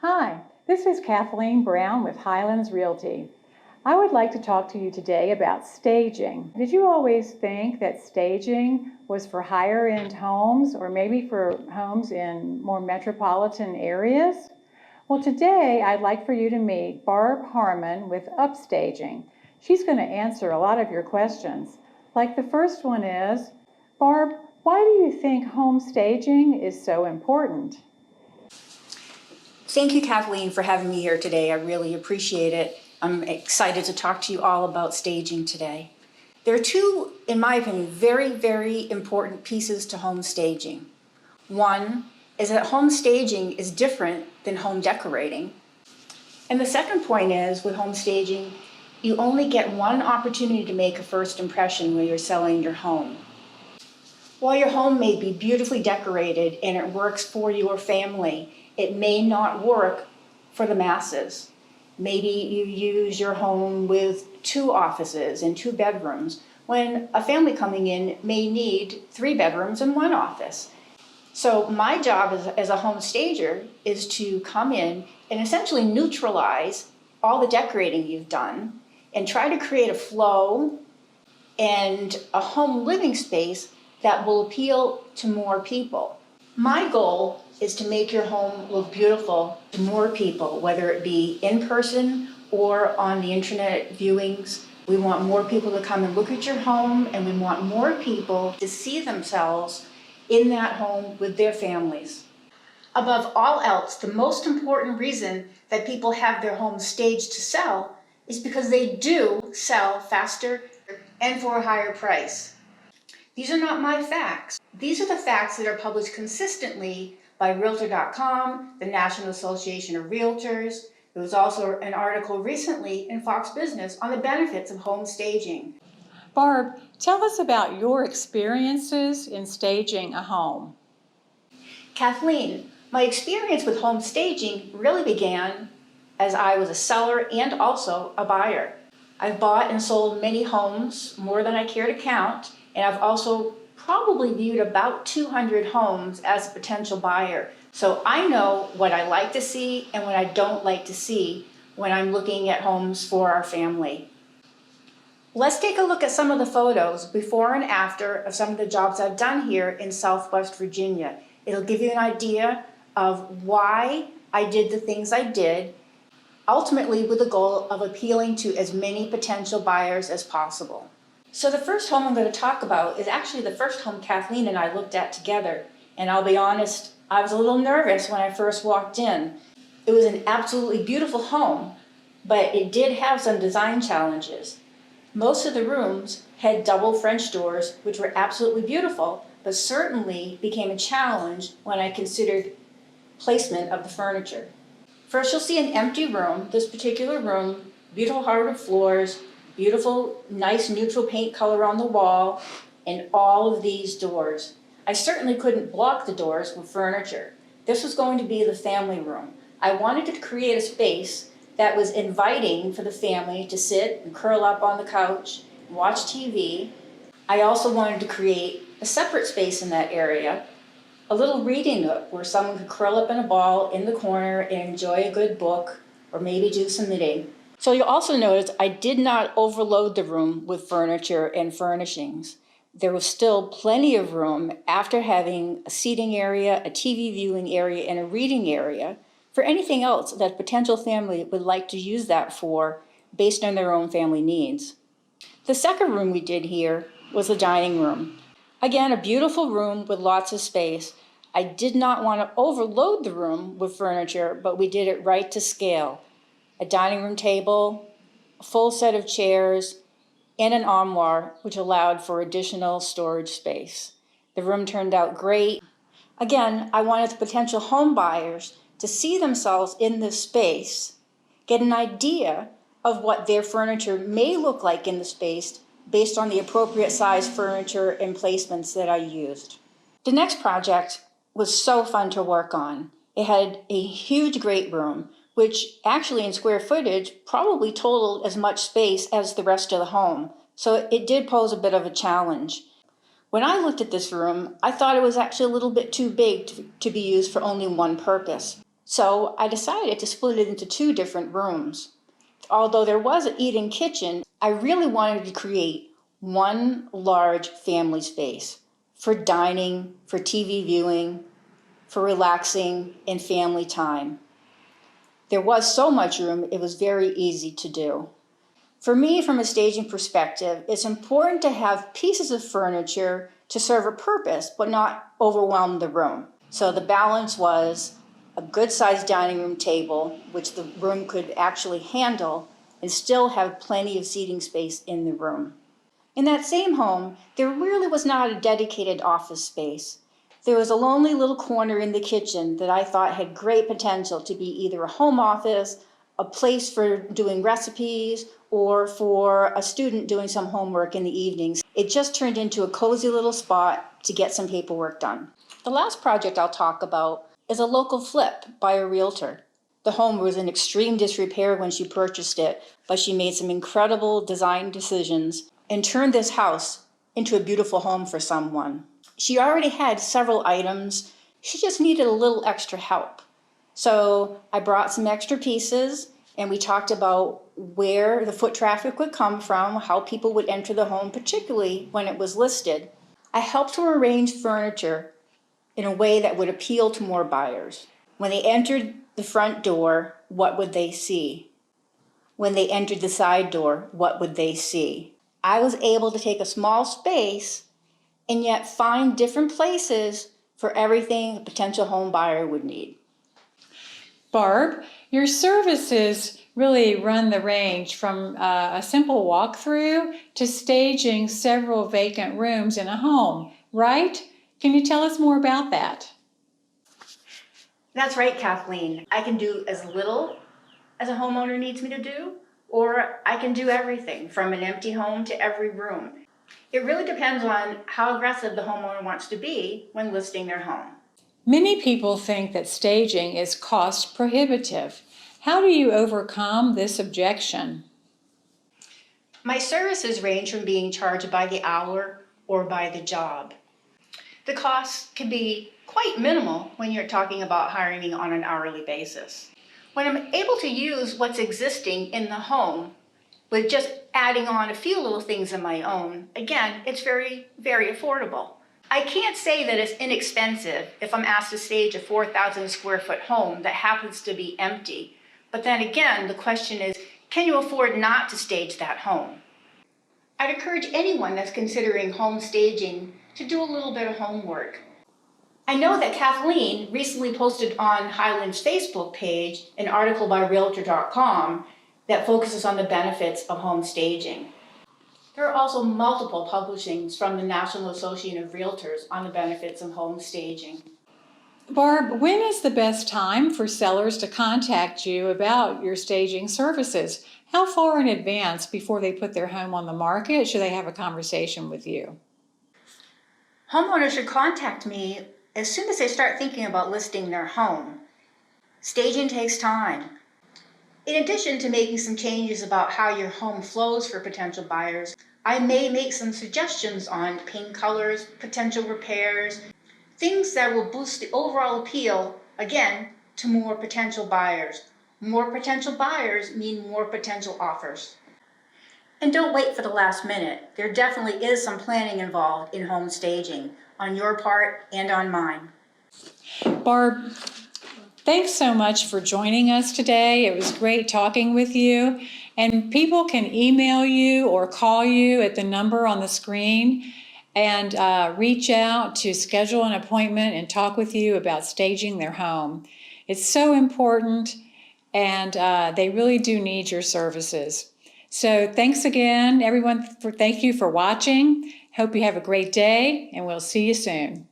Hi, this is Kathleen Brown with Highlands Realty. I would like to talk to you today about staging. Did you always think that staging was for higher-end homes or maybe for homes in more metropolitan areas? Well, today I'd like for you to meet Barb Harmon with UpStaging. She's going to answer a lot of your questions. Like the first one is, Barb, why do you think home staging is so important? Thank you, Kathleen, for having me here today. I really appreciate it. I'm excited to talk to you all about staging today. There are two, in my opinion, very, very important pieces to home staging. One is that home staging is different than home decorating. And the second point is, with home staging, you only get one opportunity to make a first impression when you're selling your home. While your home may be beautifully decorated and it works for your family, it may not work for the masses. Maybe you use your home with 2 offices and 2 bedrooms, when a family coming in may need 3 bedrooms and 1 office. So my job as a home stager is to come in and essentially neutralize all the decorating you've done and try to create a flow and a home living space that will appeal to more people. My goal is to make your home look beautiful to more people, whether it be in person or on the internet viewings. We want more people to come and look at your home, and we want more people to see themselves in that home with their families. Above all else, the most important reason that people have their homes staged to sell is because they do sell faster and for a higher price. These are not my facts. These are the facts that are published consistently by Realtor.com, the National Association of Realtors. There was also an article recently in Fox Business on the benefits of home staging. Barb, tell us about your experiences in staging a home. Kathleen, my experience with home staging really began as I was a seller and also a buyer. I've bought and sold many homes, more than I care to count, and I've also probably viewed about 200 homes as a potential buyer. So I know what I like to see and what I don't like to see when I'm looking at homes for our family. Let's take a look at some of the photos before and after of some of the jobs I've done here in Southwest Virginia. It'll give you an idea of why I did the things I did, ultimately with the goal of appealing to as many potential buyers as possible. So the first home I'm going to talk about is actually the first home Kathleen and I looked at together. And I'll be honest, I was a little nervous when I first walked in. It was an absolutely beautiful home, but it did have some design challenges. Most of the rooms had double French doors, which were absolutely beautiful, but certainly became a challenge when I considered placement of the furniture. First, you'll see an empty room. This particular room, beautiful hardwood floors, beautiful, nice neutral paint color on the wall, and all of these doors. I certainly couldn't block the doors with furniture. This was going to be the family room. I wanted to create a space that was inviting for the family to sit and curl up on the couch and watch TV. I also wanted to create a separate space in that area, a little reading nook where someone could curl up in a ball in the corner and enjoy a good book or maybe do some knitting. So you'll also notice I did not overload the room with furniture and furnishings. There was still plenty of room after having a seating area, a TV viewing area, and a reading area for anything else that a potential family would like to use that for based on their own family needs. The second room we did here was the dining room. Again, a beautiful room with lots of space. I did not want to overload the room with furniture, but we did it right to scale. A dining room table, a full set of chairs, and an armoire, which allowed for additional storage space. The room turned out great. Again, I wanted the potential home buyers to see themselves in this space, get an idea of what their furniture may look like in the space based on the appropriate size furniture and placements that I used. The next project was so fun to work on. It had a huge great room, which actually in square footage probably totaled as much space as the rest of the home. So it did pose a bit of a challenge. When I looked at this room, I thought it was actually a little bit too big to be used for only one purpose. So I decided to split it into 2 different rooms. Although there was an eat-in kitchen, I really wanted to create one large family space for dining, for TV viewing, for relaxing, and family time. There was so much room, it was very easy to do. For me, from a staging perspective, it's important to have pieces of furniture to serve a purpose, but not overwhelm the room. So the balance was a good-sized dining room table, which the room could actually handle, and still have plenty of seating space in the room. In that same home, there really was not a dedicated office space. There was a lonely little corner in the kitchen that I thought had great potential to be either a home office, a place for doing recipes, or for a student doing some homework in the evenings. It just turned into a cozy little spot to get some paperwork done. The last project I'll talk about is a local flip by a realtor. The home was in extreme disrepair when she purchased it, but she made some incredible design decisions and turned this house into a beautiful home for someone. She already had several items. She just needed a little extra help. So I brought some extra pieces and we talked about where the foot traffic would come from, how people would enter the home, particularly when it was listed. I helped her arrange furniture in a way that would appeal to more buyers. When they entered the front door, what would they see? When they entered the side door, what would they see? I was able to take a small space and yet find different places for everything a potential home buyer would need. Barb, your services really run the range from a simple walkthrough to staging several vacant rooms in a home, right? Can you tell us more about that? That's right, Kathleen. I can do as little as a homeowner needs me to do, or I can do everything from an empty home to every room. It really depends on how aggressive the homeowner wants to be when listing their home. Many people think that staging is cost prohibitive. How do you overcome this objection? My services range from being charged by the hour or by the job. The costs can be quite minimal when you're talking about hiring me on an hourly basis. When I'm able to use what's existing in the home with just adding on a few little things of my own, again, it's very, very affordable. I can't say that it's inexpensive if I'm asked to stage a 4,000 square foot home that happens to be empty. But then again, the question is, can you afford not to stage that home? I'd encourage anyone that's considering home staging to do a little bit of homework. I know that Kathleen recently posted on Highlands' Facebook page an article by Realtor.com that focuses on the benefits of home staging. There are also multiple publishings from the National Association of Realtors on the benefits of home staging. Barb, when is the best time for sellers to contact you about your staging services? How far in advance before they put their home on the market should they have a conversation with you? Homeowners should contact me as soon as they start thinking about listing their home. Staging takes time. In addition to making some changes about how your home flows for potential buyers, I may make some suggestions on paint colors, potential repairs, things that will boost the overall appeal, again, to more potential buyers. More potential buyers mean more potential offers. And don't wait for the last minute. There definitely is some planning involved in home staging, on your part and on mine. Barb, thanks so much for joining us today. It was great talking with you. And people can email you or call you at the number on the screen and reach out to schedule an appointment and talk with you about staging their home. It's so important, and they really do need your services. So thanks again, everyone. Thank you for watching. Hope you have a great day, and we'll see you soon.